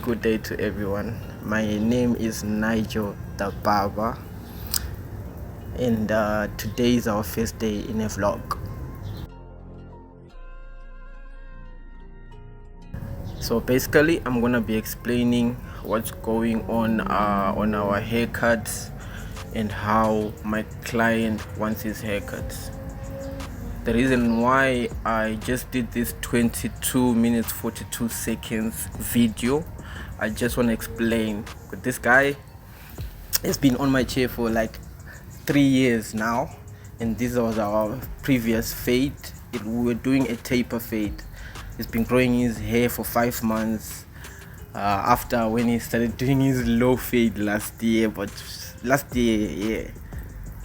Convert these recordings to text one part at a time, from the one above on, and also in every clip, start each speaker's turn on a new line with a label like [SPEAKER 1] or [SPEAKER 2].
[SPEAKER 1] good day to everyone. My name is Nigel the Barber, and today is our first day in a vlog. So basically, I'm gonna be explaining what's going on our haircuts and how my client wants his haircuts. The reason why I just did this 22 minutes 42 seconds video, I just want to explain. This guy has been on my chair for like 3 years now, and this was our previous fade. We were doing a taper fade. He's been growing his hair for 5 months after when he started doing his low fade last year,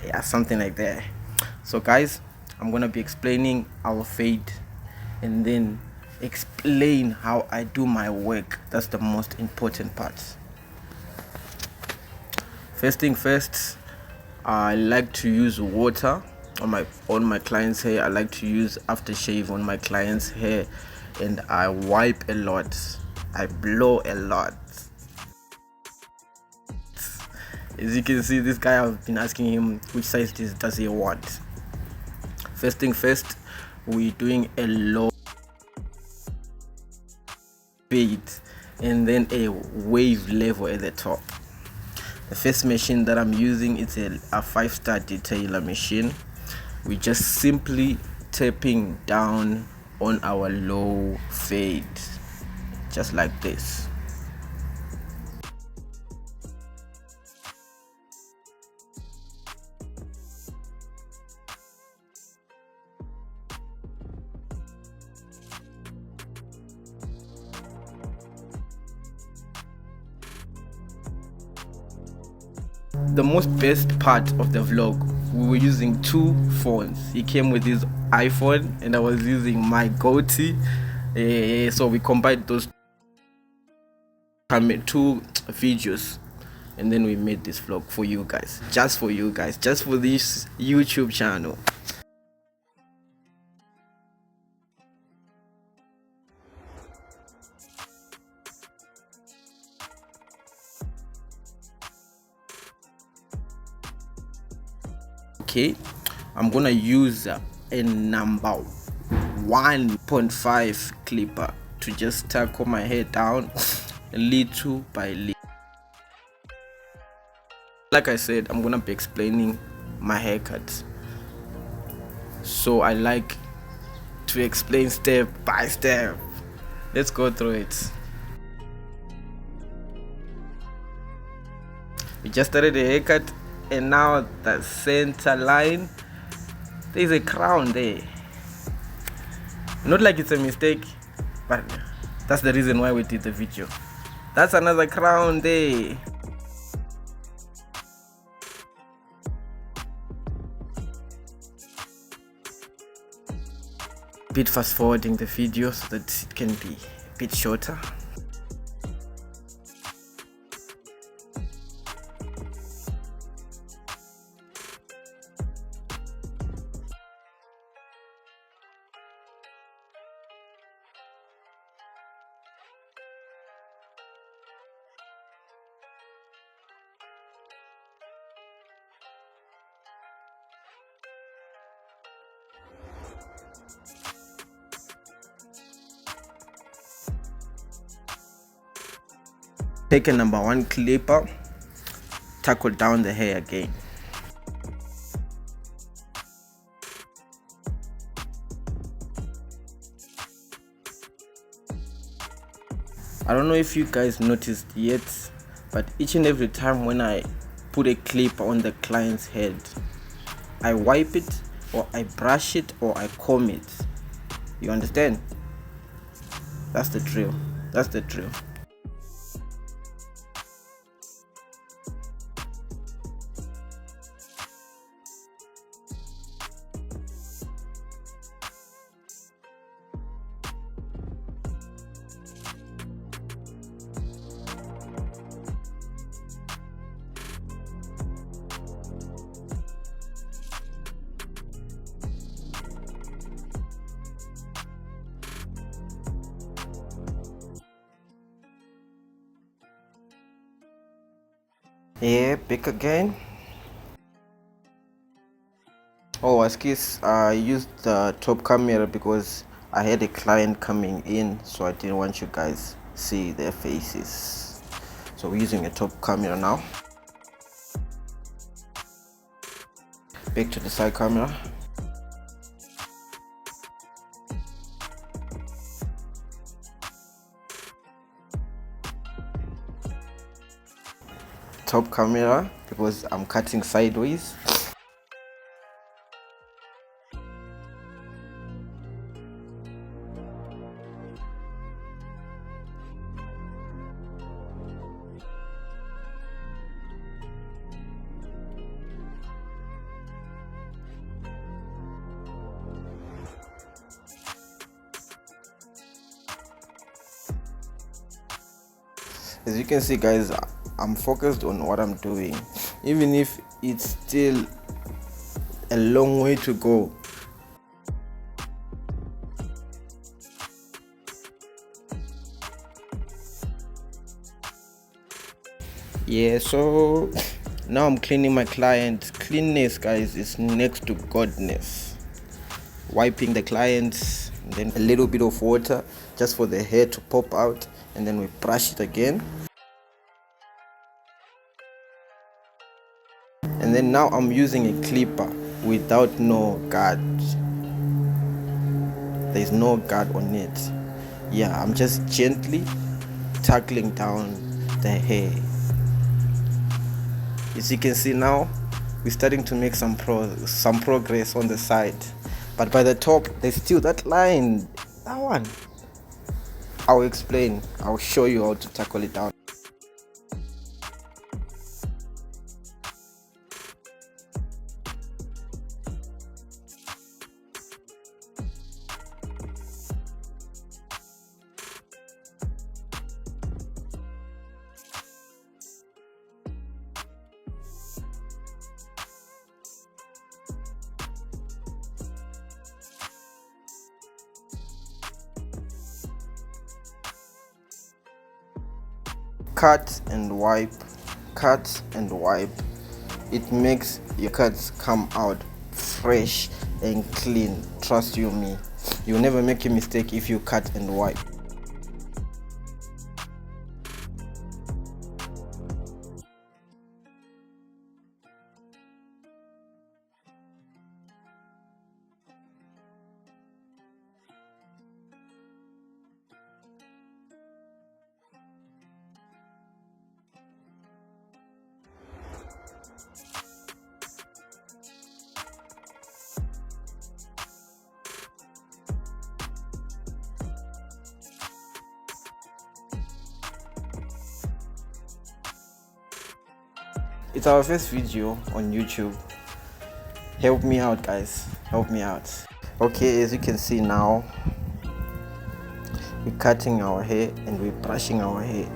[SPEAKER 1] yeah, something like that. So guys, I'm gonna be explaining our fade and then explain how I do my work. That's the most important part. First thing first, I like to use water on my client's hair. I like to use aftershave on my client's hair, and I wipe a lot. I blow a lot. As you can see, this guy, I've been asking him which size does he want. First thing first, we're doing a low fade and then a wave level at the top. The first machine that I'm using is a 5-star detailer machine. We're just simply tapping down on our low fade, just like this. The most best part of the vlog, we were using 2 phones. He came with his iPhone and I was using my Goatee. So we combined those 2 videos, and then we made this vlog for you guys, just for this YouTube channel. Okay, I'm gonna use a number 1.5 clipper to just tackle my hair down little by little. Like I said, I'm gonna be explaining my haircuts, so I like to explain step by step. Let's go through it. We just started the haircut, and now the center line, there's a crown there. Not like it's a mistake, but that's the reason why we did the video. That's another crown there. Bit fast forwarding the video so that it can be a bit shorter. Take a number 1 clipper, tackle down the hair again. I don't know if you guys noticed yet, but each and every time when I put a clip on the client's head, I wipe it, or I brush it, or I comb it. You understand? That's the drill. Yeah, back again. Oh, excuse, I used the top camera because I had a client coming in, so I didn't want you guys see their faces. So we're using a top camera now. Back to the side camera. Top camera because I'm cutting sideways. As you can see, guys, I'm focused on what I'm doing, even if it's still a long way to go. Yeah, so now I'm cleaning my client. Cleanness, guys, is next to godness. Wiping the client, and then a little bit of water just for the hair to pop out, and then we brush it again. And then now I'm using a clipper without no guard. There's no guard on it. Yeah, I'm just gently tackling down the hair. As you can see now, we're starting to make some progress on the side, but by the top there's still that line, that one. I'll explain, I'll show you how to tackle it down. Cut and wipe, cut and wipe. It makes your cuts come out fresh and clean. Trust you me, you'll never make a mistake if you cut and wipe. It's our first video on YouTube. Help me out, guys, help me out. Okay, as you can see now, we're cutting our hair and we're brushing our hair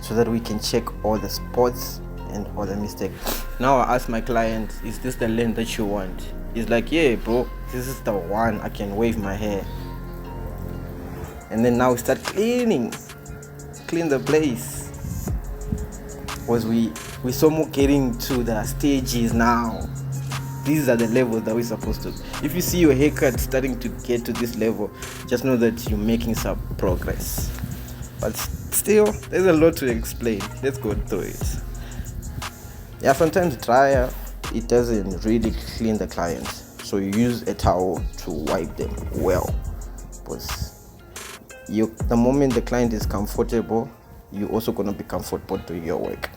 [SPEAKER 1] so that we can check all the spots and all the mistakes. Now I asked my client, is this the length that you want? He's like, yeah bro, this is the one. I can wave my hair. And then now we start clean the place, because we're so more getting to the stages now. These are the levels that we're supposed to. If you see your haircut starting to get to this level, just know that you're making some progress. But still, there's a lot to explain. Let's go through it. Yeah, sometimes dryer, it doesn't really clean the client, so you use a towel to wipe them well. Because the moment the client is comfortable, you're also going to be comfortable doing your work.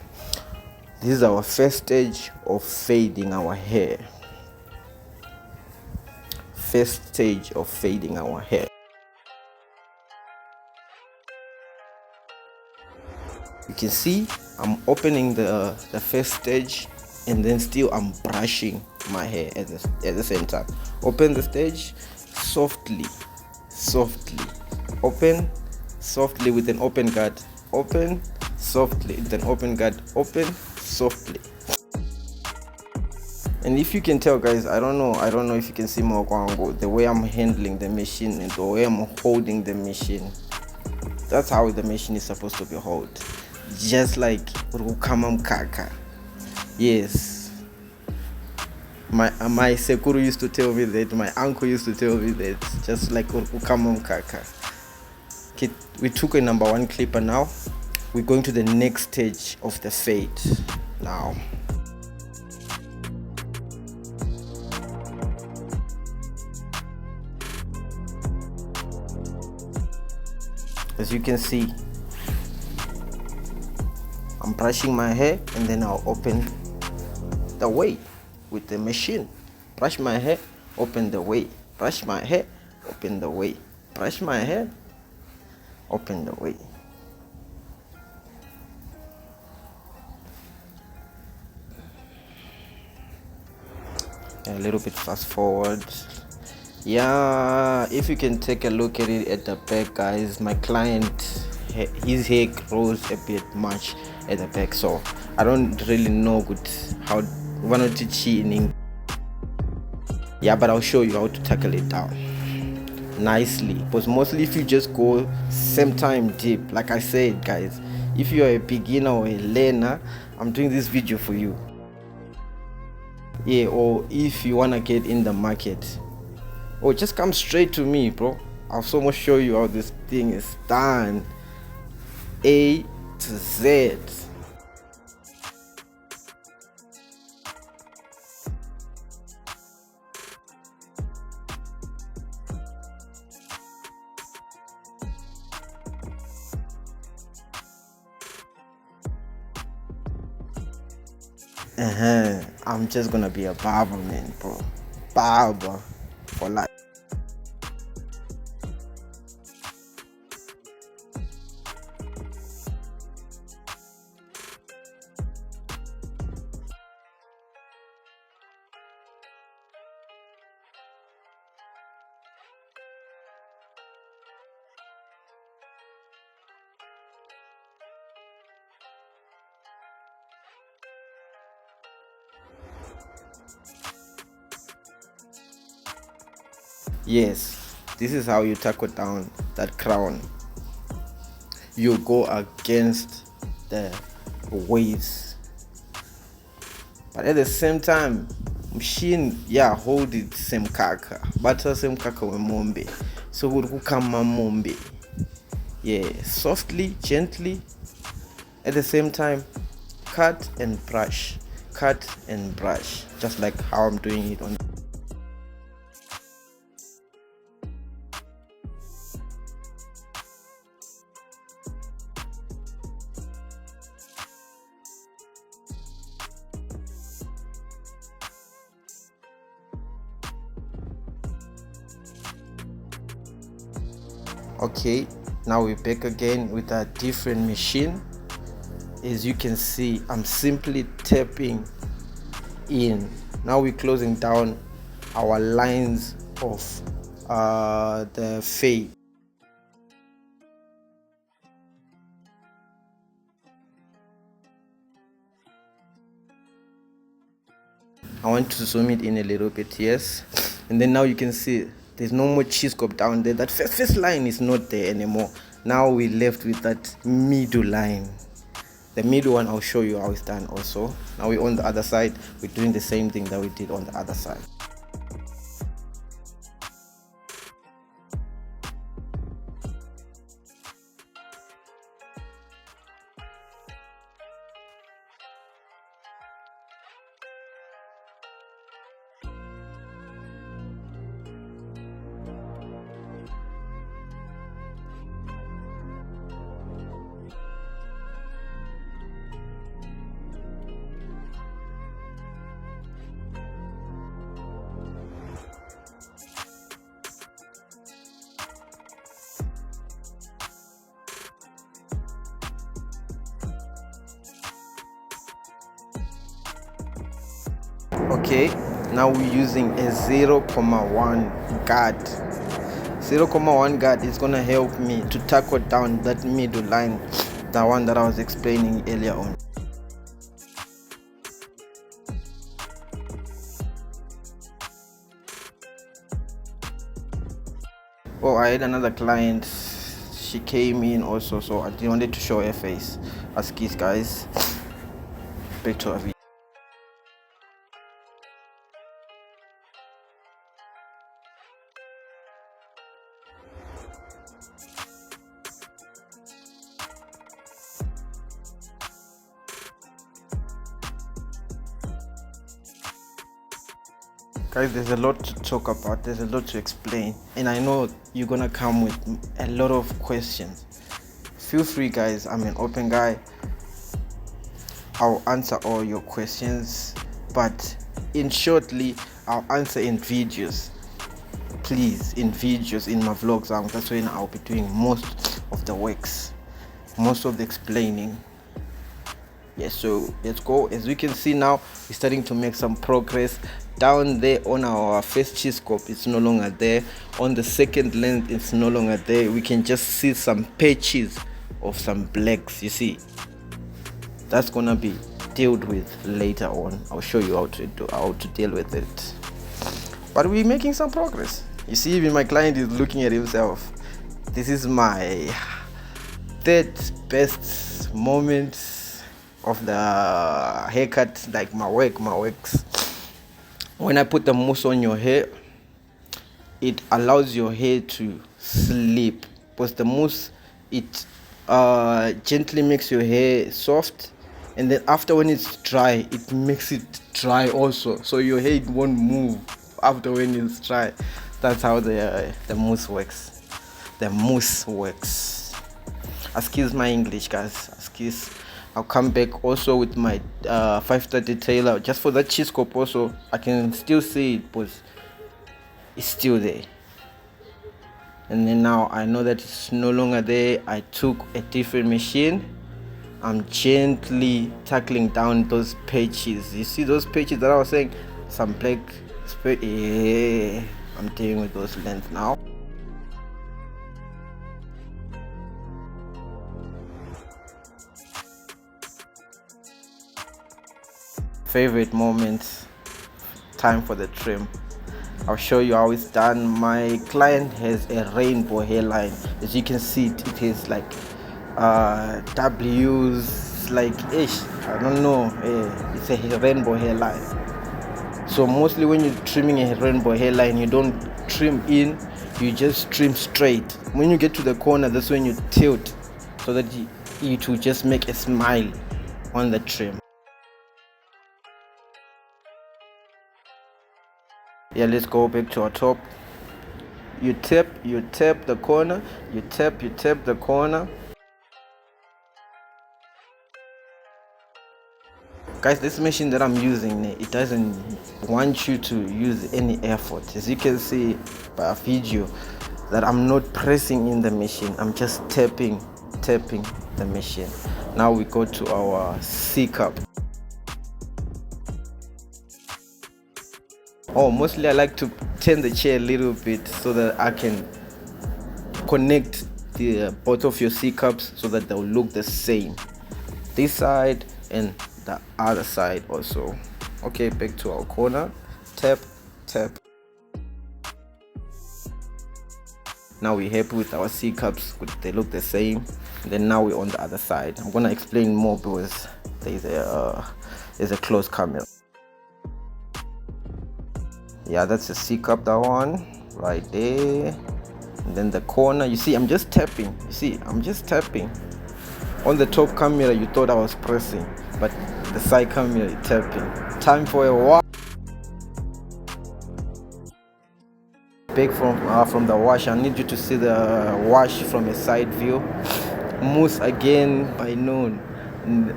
[SPEAKER 1] This is our first stage of fading our hair. First stage of fading our hair. You can see I'm opening the first stage, and then still I'm brushing my hair at the same time. Open the stage softly, open softly with an open guard, open softly with an open guard, open softly. And if you can tell, guys, I don't know if you can see more the way I'm handling the machine and the way I'm holding the machine. That's how the machine is supposed to be held. just like urukama mkaka. Yes, my sekuru used to tell me that, my uncle used to tell me that, just like urukama mkaka. Okay, we took a number one clipper. Now we're going to the next stage of the fade now. As you can see, I'm brushing my hair, and then I'll open the way with the machine. Brush my hair, open the way. Brush my hair, open the way. Brush my hair, open the way. A little bit fast forward. Yeah, if you can take a look at it at the back, guys, my client, his hair grows a bit much at the back, so I don't really know good how one to cheating. Yeah, but I'll show you how to tackle it down nicely, because mostly if you just go same time deep, like I said, guys, if you're a beginner or a learner, I'm doing this video for you. Yeah, or if you want to get in the market, or just come straight to me, bro. I'll so much show you how this thing is done, A to Z. I'm just gonna be a barber, man, bro. Barber for life. Yes, this is how you tackle down that crown. You go against the waves, but at the same time, machine, yeah, hold it same kaka, but same kaka we mombe. So we'll come mombe. Yeah, softly, gently. At the same time, cut and brush, just like how I'm doing it on. Okay, now we're back again with a different machine. As you can see, I'm simply tapping in. Now we're closing down our lines of the fade. I want to zoom it in a little bit, yes, and then now you can see there's no more cheese scope down there. That first line is not there anymore. Now we're left with that middle line. The middle one, I'll show you how it's done also. Now we're on the other side. We're doing the same thing that we did on the other side. Okay, now we're using a 0.1 guard. 0.1 guard is gonna help me to tackle down that middle line, the one that I was explaining earlier on. Oh, I had another client. she came in also, so I didn't wanted to show her face. As kids, guys, back to our video. Guys, there's a lot to talk about, there's a lot to explain, and I know you're gonna come with a lot of questions. Feel free, guys, I'm an open guy. I'll answer all your questions, but in shortly I'll answer in videos. Please, in videos, in my vlogs, that's when I'll be doing most of the works, most of the explaining. Yes, so let's go. As we can see now, we're starting to make some progress. Down there on our first cheese scope, it's no longer there. On the second lens, it's no longer there. We can just see some patches of some blacks. You see, that's gonna be dealt with later on. I'll show you how to deal with it. But we're making some progress. You see, even my client is looking at himself. This is my third best moment of the haircut, like my works. When I put the mousse on your hair, it allows your hair to sleep, because the mousse, it gently makes your hair soft, and then after, when it's dry, it makes it dry also, so your hair won't move after when it's dry. That's how the mousse works. Excuse my English, guys. Excuse. I'll come back also with my 530 Taylor just for that cheese scope. Also, I can still see it, but it's still there. And then now I know that it's no longer there. I took a different machine. I'm gently tackling down those patches. You see those patches that I was saying, some black spray. Yeah, I'm dealing with those lengths now. Favorite moments, time for the trim. I'll show you how it's done. My client has a rainbow hairline. As you can see, it has like W's, like ish, I don't know. It's a rainbow hairline. So mostly when you're trimming a rainbow hairline, you don't trim in, you just trim straight. When you get to the corner, that's when you tilt, so that it will just make a smile on the trim. Yeah, let's go back to our top. You tap the corner, you tap the corner. Guys, this machine that I'm using, it doesn't want you to use any effort. As you can see by a video, that I'm not pressing in the machine, I'm just tapping the machine. Now we go to our C cup. Mostly I like to turn the chair a little bit so that I can connect the both of your C cups so that they'll look the same, this side and the other side also. Okay, back to our corner. Tap. Now we're happy with our C cups, they look the same. And then now we're on the other side. I'm gonna explain more because there's a close camera. Yeah, that's a C cup, that one right there. And then the corner, you see, I'm just tapping. On the top camera, you thought I was pressing, but the side camera is tapping. Time for a wash. Back from the wash, I need you to see the wash from a side view. Mousse again. I know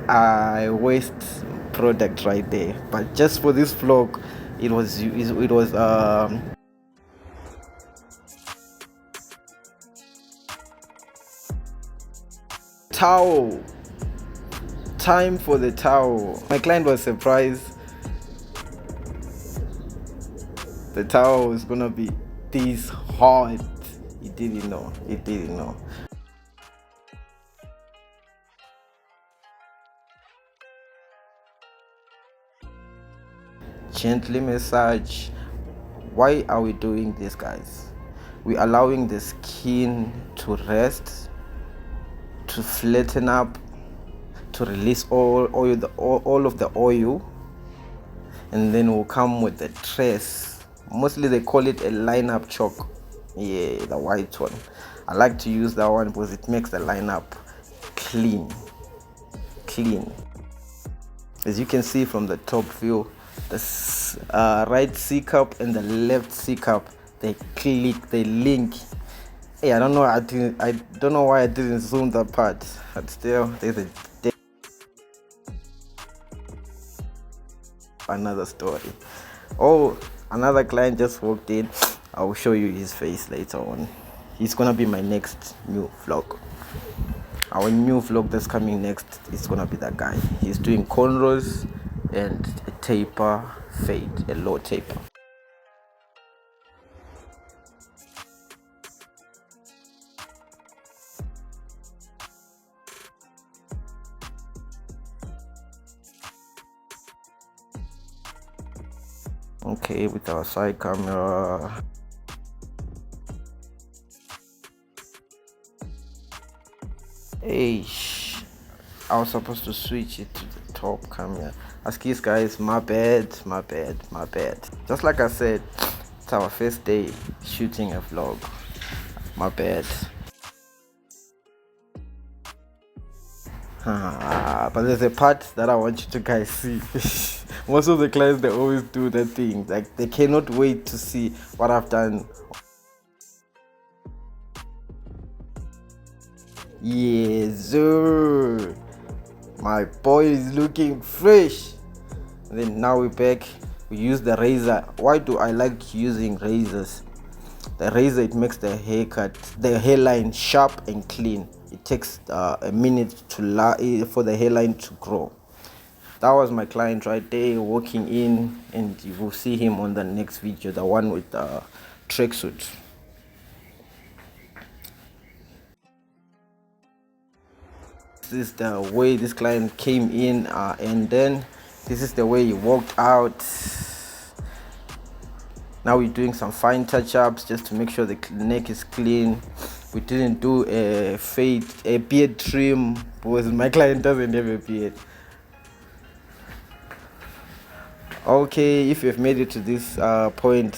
[SPEAKER 1] I waste product right there, but just for this vlog, it was towel. Time for the towel. My client was surprised. The towel was gonna be this hard. He didn't know. Gently massage. Why are we doing this, guys? We're allowing the skin to rest to flatten up, to release all of the oil, and then we'll come with the tress. Mostly they call it a lineup chalk. Yeah, the white one. I like to use that one because it makes the lineup clean. As you can see from the top view, the right C cup and the left C cup, they link. Hey, I don't know why I didn't zoom that part, but still there's another story. Oh, another client just walked in. I'll show you his face later on. He's gonna be my next new vlog. Our new vlog that's coming next is gonna be that guy. He's doing cornrows and a taper fade, a low taper. Okay, with our side camera. Hey, I was supposed to switch it to the top camera. Excuse guys, my bad. Just like I said, it's our first day shooting a vlog. My bad. But there's a part that I want you to guys see. Most of the clients, they always do that thing. Like, they cannot wait to see what I've done. Yes, sir. My boy is looking fresh. And then now we're back. We use the razor. Why do I like using razors? The razor, it makes the hairline sharp and clean. It takes a minute for the hairline to grow. That was my client right there walking in, and you will see him on the next video, the one with the tracksuit. This is the way this client came in, and then this is the way he walked out. Now we're doing some fine touch-ups just to make sure the neck is clean. We didn't do a beard trim because my client doesn't have a beard. Okay, if you've made it to this point,